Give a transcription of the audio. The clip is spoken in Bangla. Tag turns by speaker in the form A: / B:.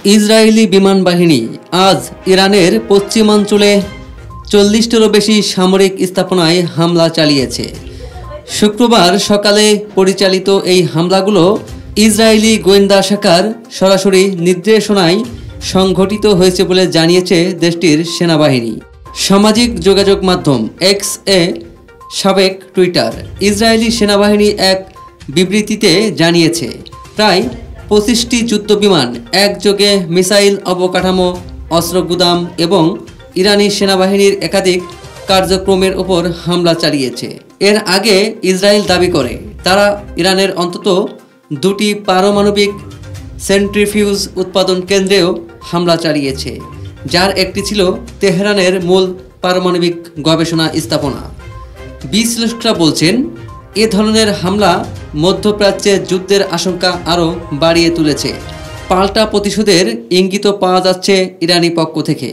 A: ইসরায়েলি বিমান বাহিনী আজ ইরানের পশ্চিমাঞ্চলে 40টিরও বেশি সামরিক স্থাপনায় হামলা চালিয়েছে। শুক্রবার সকালে পরিচালিত এই হামলাগুলো ইসরায়েলি গোয়েন্দা শাখার সরাসরি নির্দেশনায় সংঘটিত হয়েছে বলে জানিয়েছে দেশটির সেনাবাহিনী। সামাজিক যোগাযোগ মাধ্যম এক্স এ সাবেক টুইটার ইসরায়েলি সেনাবাহিনী এক বিবৃতিতে জানিয়েছে, প্রায় 25টি যুদ্ধবিমান একযোগে মিসাইল অবকাঠামো, অস্ত্র গুদাম এবং ইরানি সেনাবাহিনীর একাধিক কার্যক্রমের ওপর হামলা চালিয়েছে। এর আগে ইসরায়েল দাবি করে তারা ইরানের অন্তত 2টি পারমাণবিক সেন্ট্রিফিউজ উৎপাদন কেন্দ্রেও হামলা চালিয়েছে, যার একটি ছিল তেহরানের মূল পারমাণবিক গবেষণা স্থাপনা। বিশ্লেষকরা বলছেন, এ ধরনের হামলা মধ্যপ্রাচ্যে যুদ্ধের আশঙ্কা আরও বাড়িয়ে তুলেছে। পাল্টা প্রতিশোধের ইঙ্গিতও পাওয়া যাচ্ছে ইরানি পক্ষ থেকে।